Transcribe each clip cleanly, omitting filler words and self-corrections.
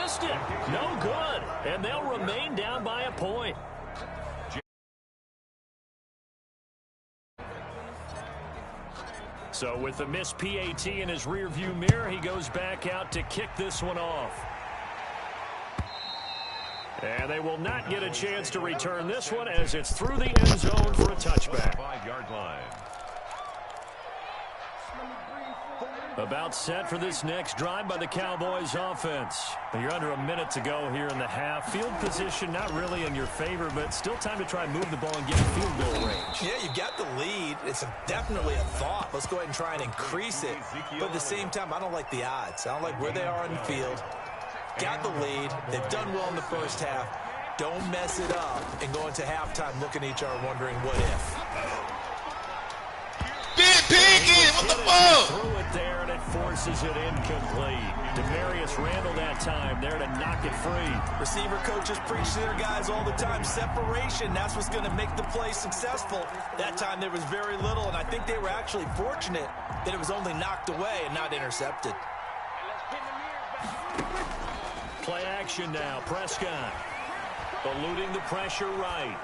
missed it. No good. And they'll remain down by a point. So with the missed PAT in his rearview mirror, he goes back out to kick this one off. And they will not get a chance to return this one as it's through the end zone for a touchback. 5-yard line. About set for this next drive by the Cowboys offense. You're under a minute to go here in the half. Field position not really in your favor, but still time to try and move the ball and get field goal range. Yeah, you've got the lead. It's definitely a thought. Let's go ahead and try and increase it. But at the same time, I don't like the odds. I don't like where they are on the field. Got the lead. They've done well in the first half. Don't mess it up and go into halftime looking at each other wondering what if. Big Piggy, what the fuck? Threw it there and it forces it incomplete. Demarius Randall that time there to knock it free. Receiver coaches preach to their guys all the time. Separation, that's what's going to make the play successful. That time there was very little, and I think they were actually fortunate that it was only knocked away and not intercepted. Play action now. Prescott eluding the pressure right.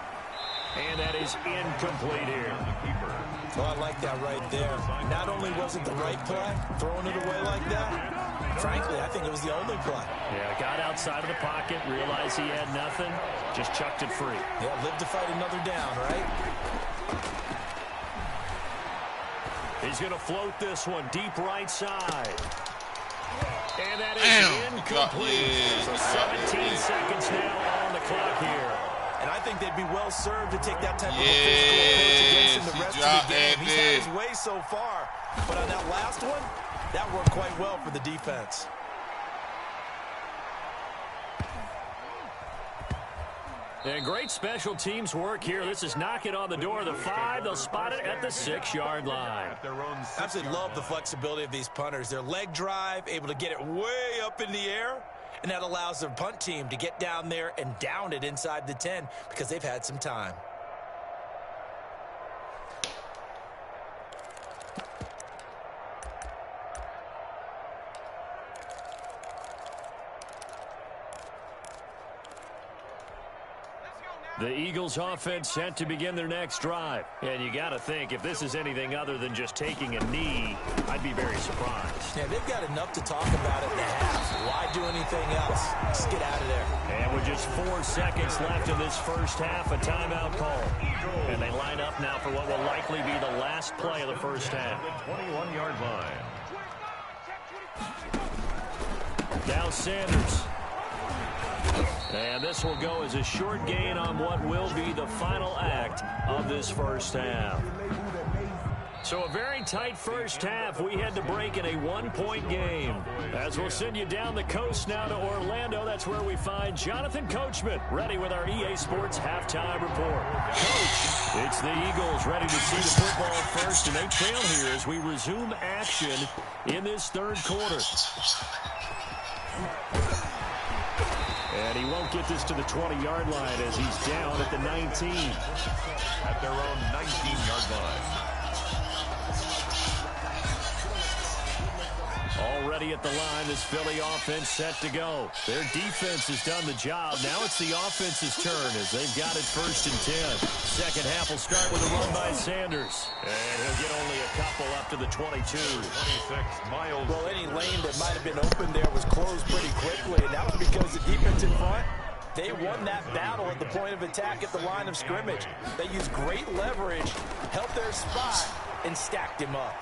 And that is incomplete here. Well, I like that right there. Not only was it the right play, throwing it away like that, frankly, I think it was the only play. Yeah, got outside of the pocket, realized he had nothing, just chucked it free. Yeah, live to fight another down, right? He's going to float this one deep right side. And that is incomplete. So 17 seconds now on the clock here. And I think they'd be well served to take that type of a physical approach against him the rest of the game. He's had his way so far, but on that last one, that worked quite well for the defense. And great special teams work here. This is knocking on the door of the 5. They'll spot it at the 6-yard line. Absolutely love the flexibility of these punters. Their leg drive, able to get it way up in the air, and that allows their punt team to get down there and down it inside the 10 because they've had some time. The Eagles offense set to begin their next drive. And you got to think, if this is anything other than just taking a knee, I'd be very surprised. Yeah, they've got enough to talk about it in the half. Why do anything else? Just get out of there. And with just 4 seconds left in this first half, a timeout call. And they line up now for what will likely be the last play of the first half. 21-yard line. Now Sanders. And this will go as a short gain on what will be the final act of this first half. So a very tight first half. We had to break in a 1-point game. As we'll send you down the coast now to Orlando, that's where we find Jonathan Coachman, ready with our EA Sports halftime report. Coach, it's the Eagles ready to see the football first, and they trail here as we resume action in this third quarter. And he won't get this to the 20-yard line as he's down at the 19. At their own 19-yard line. Already at the line, this Philly offense set to go. Their defense has done the job. Now it's the offense's turn as they've got it 1st and 10. Second half will start with a run by Sanders. And he'll get only a couple up to the 22. 26 miles. Well, any lane that might have been open there was closed pretty quickly, and that was because the defense in front, they won that battle at the point of attack at the line of scrimmage. They used great leverage, held their spot, and stacked him up.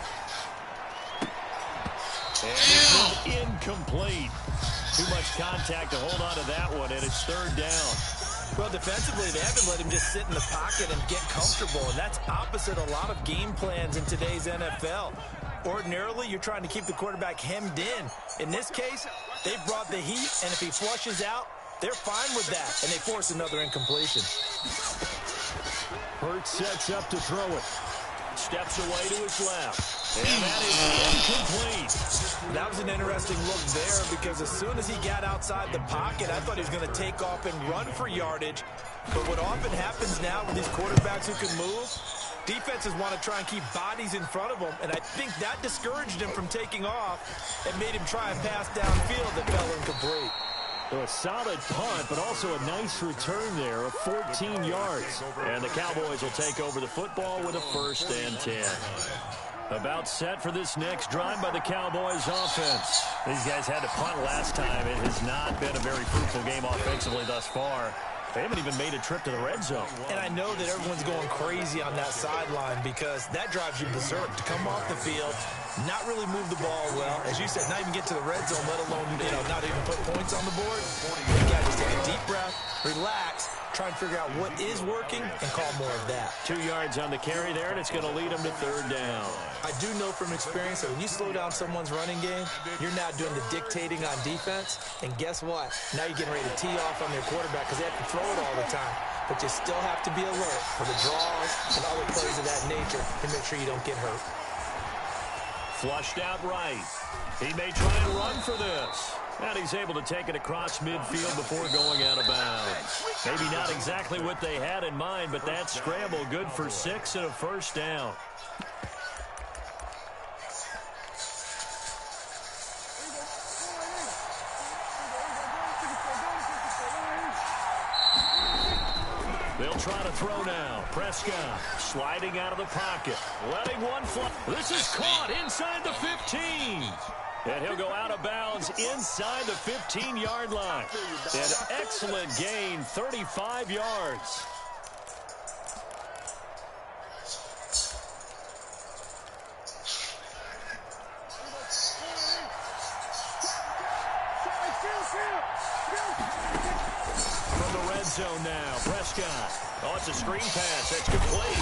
And it's incomplete. Too much contact to hold on to that one, and it's 3rd down. Well, defensively, they haven't let him just sit in the pocket and get comfortable, and that's opposite a lot of game plans in today's NFL. Ordinarily, you're trying to keep the quarterback hemmed in. In this case, they brought the heat, and if he flushes out, they're fine with that, and they force another incompletion. Hurts sets up to throw it. Steps away to his left. And that is incomplete. That was an interesting look there because as soon as he got outside the pocket, I thought he was going to take off and run for yardage. But what often happens now with these quarterbacks who can move, defenses want to try and keep bodies in front of them, and I think that discouraged him from taking off and made him try a pass downfield that fell incomplete. So a solid punt, but also a nice return there of 14 yards. And the Cowboys will take over the football with a 1st and 10. About set for this next drive by the Cowboys offense. These guys had to punt last time. It has not been a very fruitful game offensively thus far. They haven't even made a trip to the red zone. And I know that everyone's going crazy on that sideline because that drives you berserk. To come off the field, not really move the ball well. As you said, not even get to the red zone, let alone, not even put points on the board. You got to just take a deep breath, relax, try and figure out what is working, and call more of that. 2 yards on the carry there, and it's going to lead them to 3rd down. I do know from experience that when you slow down someone's running game, you're now doing the dictating on defense. And guess what? Now you're getting ready to tee off on their quarterback because they have to throw it all the time. But you still have to be alert for the draws and other plays of that nature to make sure you don't get hurt. Flushed out right. He may try and run for this. And he's able to take it across midfield before going out of bounds. Maybe not exactly what they had in mind, but that scramble good for 6 and a 1st down. They'll try to throw now. Prescott sliding out of the pocket. Letting one fly. This is caught inside the 15. And he'll go out of bounds inside the 15-yard line. An excellent gain, 35 yards. From the red zone now, Prescott. Oh, it's a screen pass. That's complete.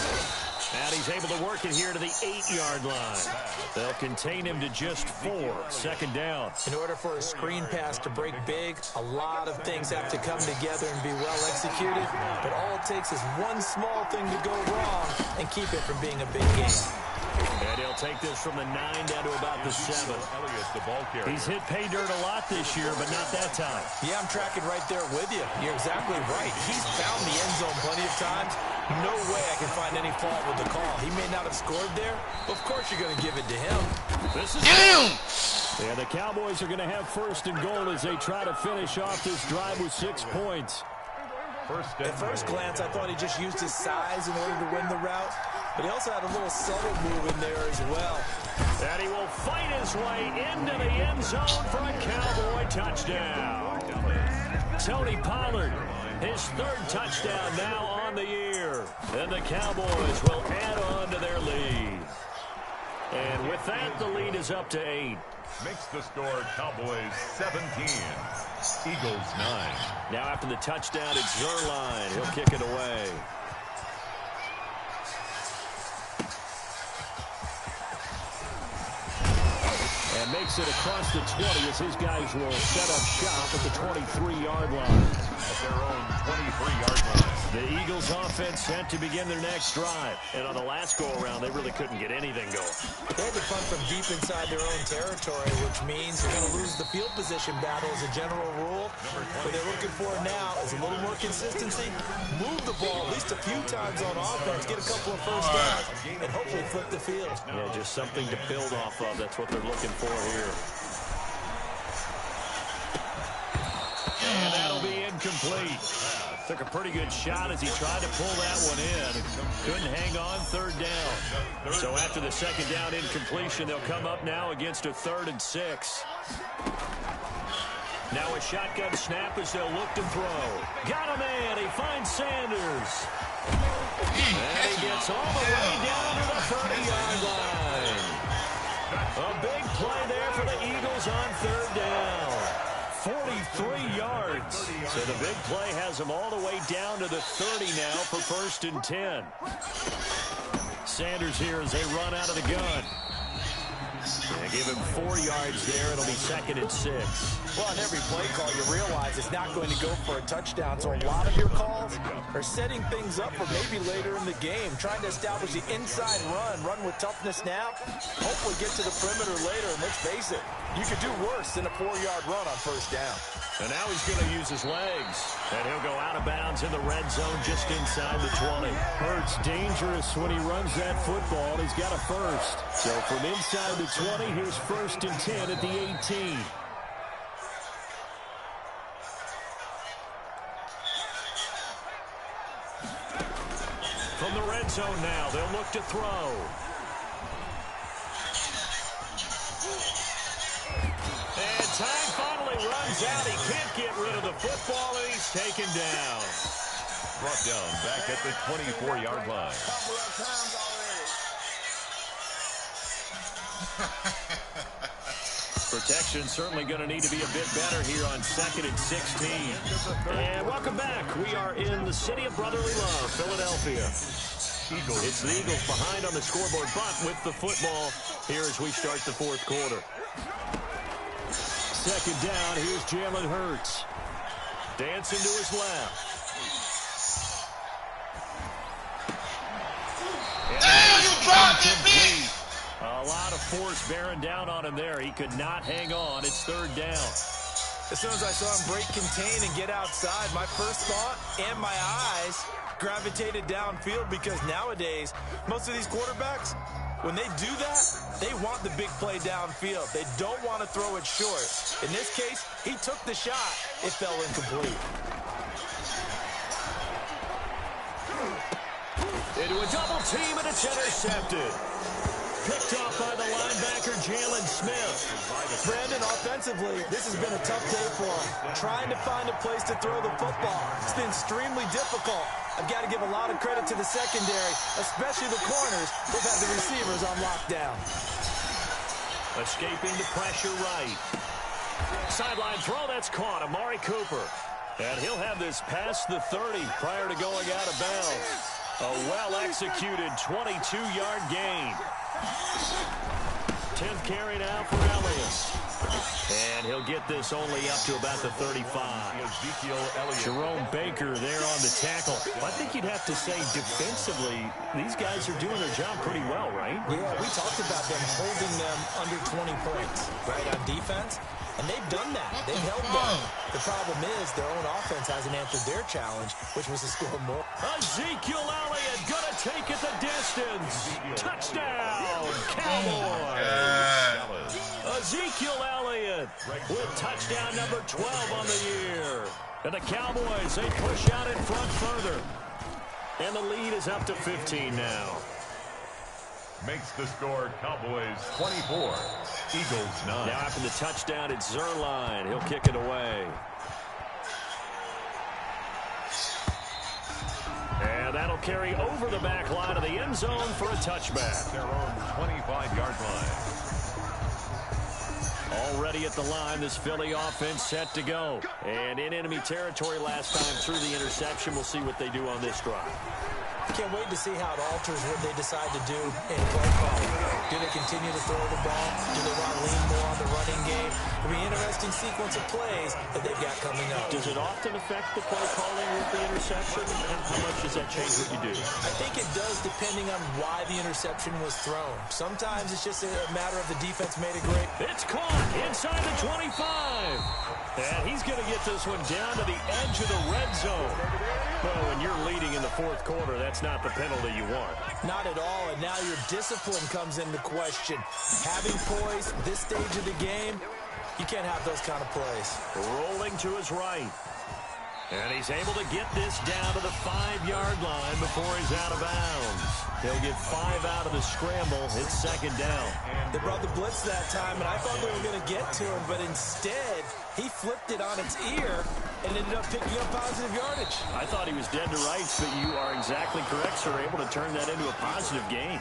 And he's able to work it here to the 8-yard line. They'll contain him to just 4. 2nd down. In order for a screen pass to break big, a lot of things have to come together and be well executed. But all it takes is one small thing to go wrong and keep it from being a big game. And he'll take this from the 9 down to about the 7. He's hit pay dirt a lot this year, but not that time. Yeah, I'm tracking right there with you. You're exactly right. He's found the end zone plenty of times. No way I can find any fault with the call. He may not have scored there, but of course you're going to give it to him. This is yeah, the Cowboys are going to have 1st and goal as they try to finish off this drive with 6 points. At first glance, I thought he just used his size in order to win the route, but he also had a little subtle move in there as well. And he will fight his way into the end zone for a Cowboy touchdown. Tony Pollard, his 3rd touchdown now on the year. And the Cowboys will add on to their lead. And with that, the lead is up to 8. Makes the score Cowboys 17, Eagles 9. Now after the touchdown, it's Zerline. He'll kick it away. And makes it across the 20 as his guys will set up shop at the 23-yard line. At their own 23-yard line. The Eagles offense set to begin their next drive. And on the last go-around, they really couldn't get anything going. They had to punt from deep inside their own territory, which means they're going to lose the field position battle as a general rule. What they're looking for now is a little more consistency. Move the ball at least a few times on offense, get a couple of 1st downs, and hopefully flip the field. Yeah, just something to build off of. That's what they're looking for here. And that'll be incomplete. Took a pretty good shot as he tried to pull that one in. Couldn't hang on 3rd down. So after the 2nd down incompletion, they'll come up now against a 3rd and 6. Now a shotgun snap as they'll look to throw. Got a man. He finds Sanders. And he gets all the way down to the 30-yard line. A big play there for the Eagles on 3rd down. 43 yards. So the big play has them all the way down to the 30 now for 1st and 10. Sanders here as they run out of the gun. They give him 4 yards there. It'll be 2nd and 6. Well, on every play call, you realize it's not going to go for a touchdown. So a lot of your calls are setting things up for maybe later in the game, trying to establish the inside run with toughness now, hopefully get to the perimeter later. And let's face it, you could do worse than a 4-yard run on 1st down. And now he's going to use his legs. And he'll go out of bounds in the red zone just inside the 20. Hurts dangerous when he runs that football. He's got a 1st. So from inside the 20, here's 1st and 10 at the 18. the red zone now. They'll look to throw. And time finally runs out. He can't get rid of the football, and he's taken down. Brought down back at the 24-yard line. Protection certainly going to need to be a bit better here on 2nd and 16. And welcome back. We are in the city of brotherly love, Philadelphia. It's the Eagles behind on the scoreboard, but with the football here as we start the fourth quarter. 2nd down, here's Jalen Hurts. Dancing to his left. Damn, you dropped it, bitch! A lot of force bearing down on him there. He could not hang on. It's 3rd down. As soon as I saw him break contain and get outside, my first thought and my eyes gravitated downfield, because nowadays, most of these quarterbacks, when they do that, they want the big play downfield. They don't want to throw it short. In this case, he took the shot. It fell incomplete. Into a double team, and it's intercepted. Picked off by the linebacker, Jalen Smith. Brandon, offensively, this has been a tough day for him. Trying to find a place to throw the football. It's been extremely difficult. I've got to give a lot of credit to the secondary, especially the corners. They've had the receivers on lockdown. Escaping the pressure right. Sideline throw, that's caught. Amari Cooper. And he'll have this past the 30 prior to going out of bounds. A well-executed 22-yard gain. 10th carry now for Elliott. And he'll get this only up to about the 35. Jerome Baker there on the tackle. I think you'd have to say defensively, these guys are doing their job pretty well, right? Yeah, we talked about them holding them under 20 points, right, on defense. And they've done that. They've held them. The problem is their own offense hasn't answered their challenge, which was to score more. Ezekiel Elliott gonna take it the distance. Touchdown, Cowboys. Ezekiel Elliott with touchdown number 12 on the year. And the Cowboys, they push out in front further. And the lead is up to 15 now. Makes the score Cowboys 24, Eagles 9. Now after the touchdown, it's Zerline. He'll kick it away. And that'll carry over the back line of the end zone for a touchback. Their own 25-yard line. Already at the line, this Philly offense set to go. And in enemy territory last time through the interception. We'll see what they do on this drive. Can't wait to see how it alters what they decide to do in play calling. Do they continue to throw the ball? Do they want to lean more on the running game? It'll be an interesting sequence of plays that they've got coming up. Does it often affect the play calling with the interception? And how much does that change what you do? I think it does, depending on why the interception was thrown. Sometimes it's just a matter of the defense made a great. It's caught inside the 25. And he's going to get this one down to the edge of the red zone. Well, when you're leading in the fourth quarter, that's not the penalty you want. Not at all, and now your discipline comes into question. Having poise this stage of the game, you can't have those kind of plays. Rolling to his right. And he's able to get this down to the 5-yard line before he's out of bounds. He'll get 5 out of the scramble. It's 2nd down. They brought the blitz that time, and I thought they were going to get to him, but instead, he flipped it on its ear and ended up picking up positive yardage. I thought he was dead to rights, but you are exactly correct, sir. Able to turn that into a positive gain.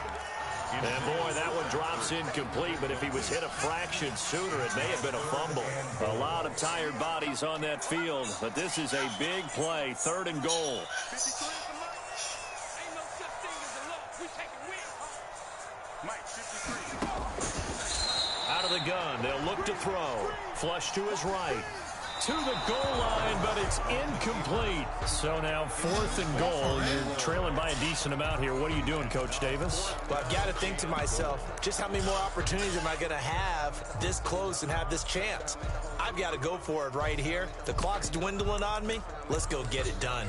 And boy, that one drops incomplete, but if he was hit a fraction sooner, it may have been a fumble. A lot of tired bodies on that field, but this is a big play, 3rd and goal. Out of the gun, they'll look to throw. Flush to his right. To the goal line, but it's incomplete. So now 4th and goal. You're trailing by a decent amount here. What are you doing, Coach Davis? Well, I've got to think to myself, just how many more opportunities am I going to have this close and have this chance? I've got to go for it right here. The clock's dwindling on me. Let's go get it done.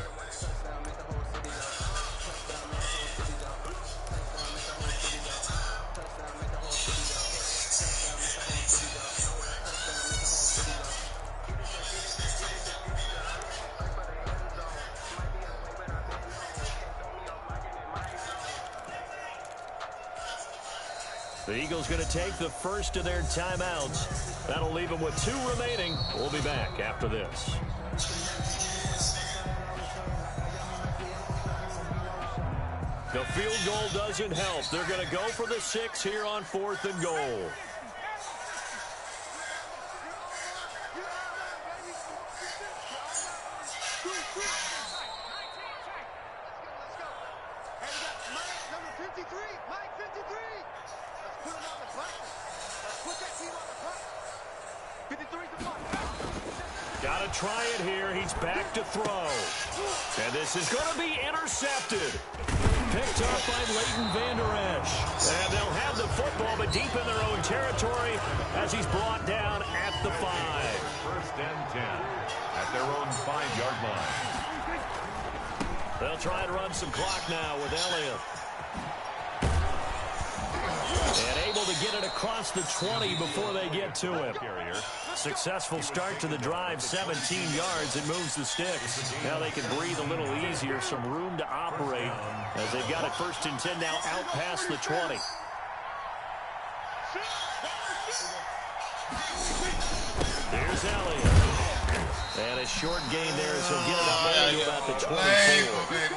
The Eagles going to take the first of their timeouts. That'll leave them with 2 remaining. We'll be back after this. The field goal doesn't help. They're going to go for the 6 here on 4th and goal. Got to try it here. He's back to throw. And this is going to be intercepted. Picked up by Leighton Vander Esch. And they'll have the football, but deep in their own territory as he's brought down at the 5. First and 10 at their own 5-yard line. They'll try and run some clock now with Elliott. And able to get it across the 20 before they get to him. Successful start to the drive, 17 yards, and moves the sticks. Now they can breathe a little easier, some room to operate as they've got it 1st and 10 now out past the 20. Here's Elliott. And a short gain there as he'll get it up to about the 24.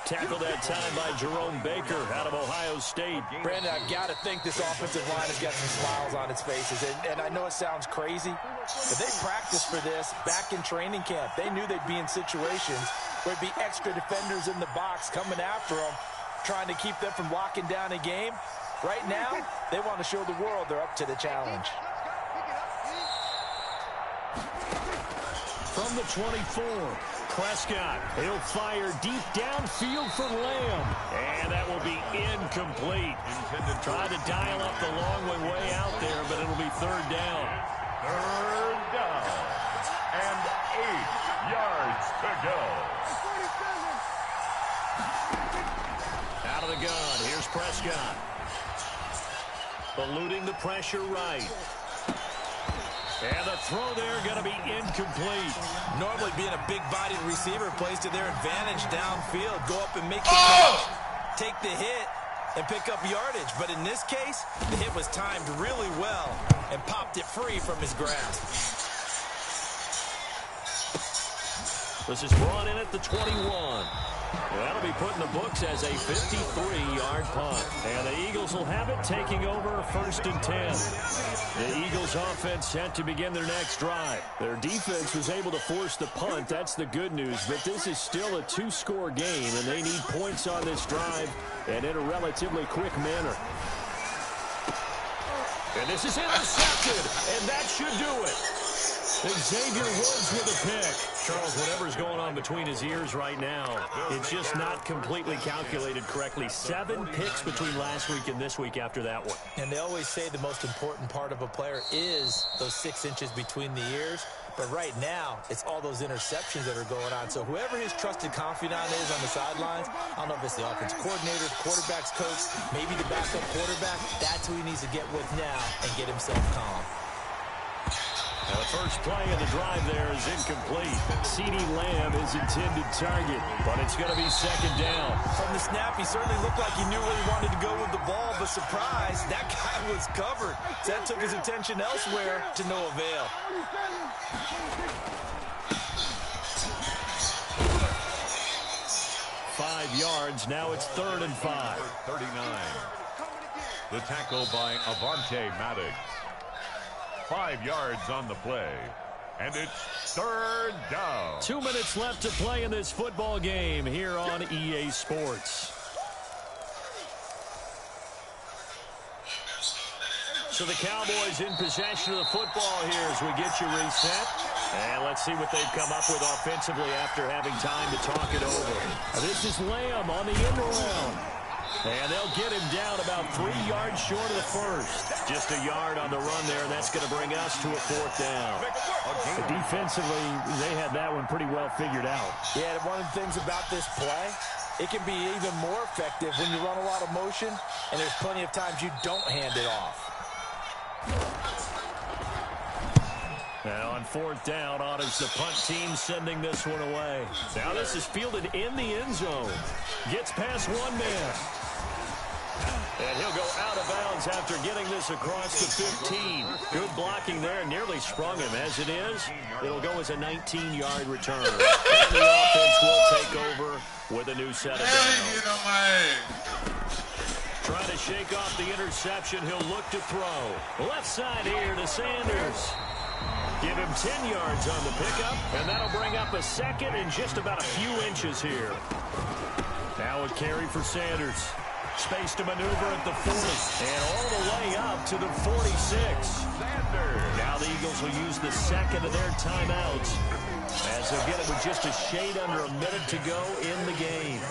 Tackled that time by Jerome Baker out of Ohio State. Brandon, I've got to think this offensive line has got some smiles on its faces. And I know it sounds crazy, but they practiced for this back in training camp. They knew they'd be in situations where there'd be extra defenders in the box coming after them, trying to keep them from locking down a game. Right now, they want to show the world they're up to the challenge. From the 24, Prescott. He'll fire deep downfield for Lamb. And that will be incomplete. Try to dial up the long way out there, but it'll be 3rd down. 3rd down. And 8 yards to go. Out of the gun. Here's Prescott. Eluding the pressure right. And the throw there going to be incomplete. Normally being a big-bodied receiver plays to their advantage downfield. Go up and make the catch, take the hit, and pick up yardage. But in this case, the hit was timed really well and popped it free from his grasp. This is brought in at the 21. That'll be put in the books as a 53-yard punt. And the Eagles will have it, taking over 1st and 10. The Eagles offense set to begin their next drive. Their defense was able to force the punt. That's the good news. But this is still a 2-score game, and they need points on this drive and in a relatively quick manner. And this is intercepted, and that should do it. Xavier Woods with a pick. Charles, whatever's going on between his ears right now, it's just not completely calculated correctly. 7 picks between last week and this week after that one. And they always say the most important part of a player is those 6 inches between the ears. But right now, it's all those interceptions that are going on. So whoever his trusted confidant is on the sidelines, I don't know if it's the offensive coordinator, quarterback's coach, maybe the backup quarterback, that's who he needs to get with now and get himself calm. Now the first play of the drive there is incomplete. CeeDee Lamb is intended target, but it's going to be 2nd down. From the snap, he certainly looked like he knew where he wanted to go with the ball, but surprise, that guy was covered. So that took his attention elsewhere to no avail. Five yards, now it's 3rd and 5. 39. The tackle by Avante Maddox. 5 yards on the play. And it's 3rd down. 2 minutes left to play in this football game here on EA Sports. So the Cowboys in possession of the football here as we get you reset. And let's see what they've come up with offensively after having time to talk it over. This is Lamb on the end around. And they'll get him down about 3 yards short of the first. Just a yard on the run there, and that's going to bring us to a 4th down. Defensively, they had that one pretty well figured out. Yeah, one of the things about this play, it can be even more effective when you run a lot of motion, and there's plenty of times you don't hand it off. Now on 4th down, on is the punt team sending this one away. Now this is fielded in the end zone. Gets past one man. And he'll go out of bounds after getting this across the 15. Good blocking there. Nearly sprung him. As it is, it'll go as a 19-yard return. And the offense will take over with a new set of downs. Trying to shake off the interception. He'll look to throw. Left side here to Sanders. Give him 10 yards on the pickup, and that'll bring up a second and just about a few inches here. Now a carry for Sanders. Space to maneuver at the 40, and all the way up to the 46. Now the Eagles will use the second of their timeouts, as they'll get it with just a shade under a minute to go in the game.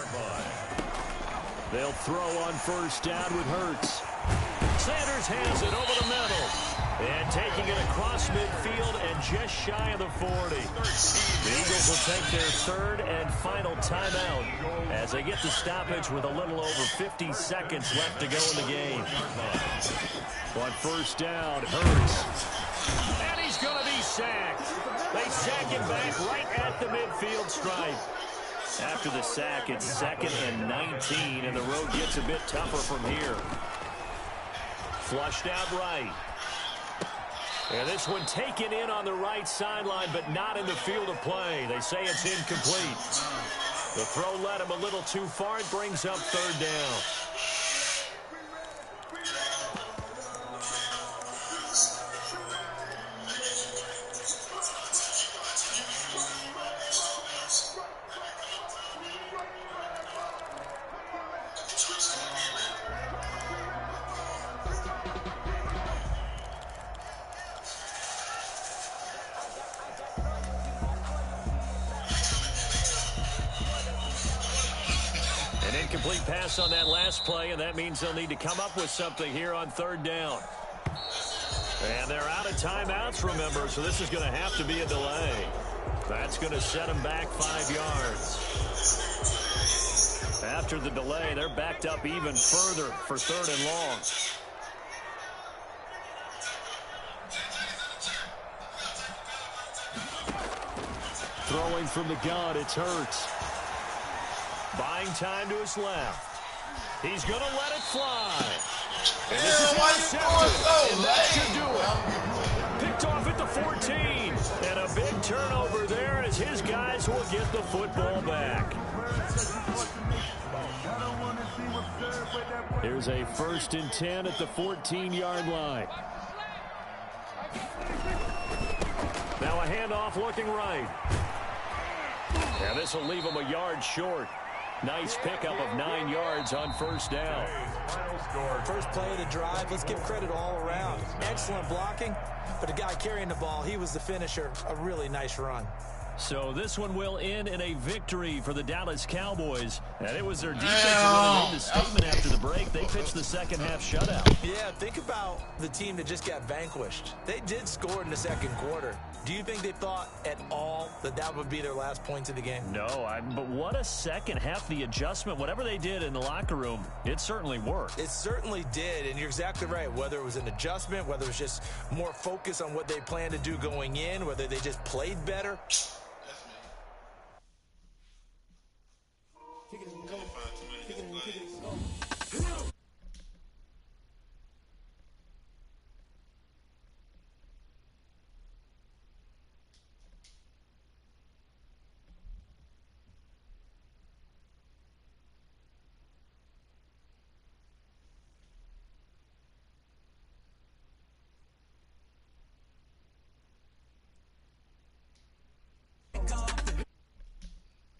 They'll throw on first down with Hurts. Sanders has it over the middle. And taking it across midfield and just shy of the 40. The Eagles will take their third and final timeout as they get the stoppage with a little over 50 seconds left to go in the game. On first down, Hurts. And he's going to be sacked. They sack him back right at the midfield stripe. After the sack, it's 2nd and 19, and the road gets a bit tougher from here. Flushed out right. And this one taken in on the right sideline, but not in the field of play. They say it's incomplete. The throw led him a little too far. It brings up third down. Incomplete pass on that last play, and that means they'll need to come up with something here on third down. And they're out of timeouts, remember, so this is going to have to be a delay. That's going to set them back 5 yards. After the delay, they're backed up even further for third and long. Throwing from the gun, it's Hurts. Buying time to his left. He's going to let it fly. And this is intercepted. And that should do it. Picked off at the 14. And a big turnover there as his guys will get the football back. Here's a 1st and 10 at the 14-yard line. Now a handoff looking right. And this will leave him a yard short. Nice pickup of 9 yards on first down. First play of the drive, let's give credit all around. Excellent blocking, but the guy carrying the ball, he was the finisher. A really nice run. So this one will end in a victory for the Dallas Cowboys. And it was their defense that really made the statement after the break. They pitched the second half shutout. Yeah, think about the team that just got vanquished. They did score in the second quarter. Do you think they thought at all that that would be their last points of the game? No, but what a second half. The adjustment, whatever they did in the locker room, it certainly worked. It certainly did, and you're exactly right. Whether it was an adjustment, whether it was just more focus on what they planned to do going in, whether they just played better,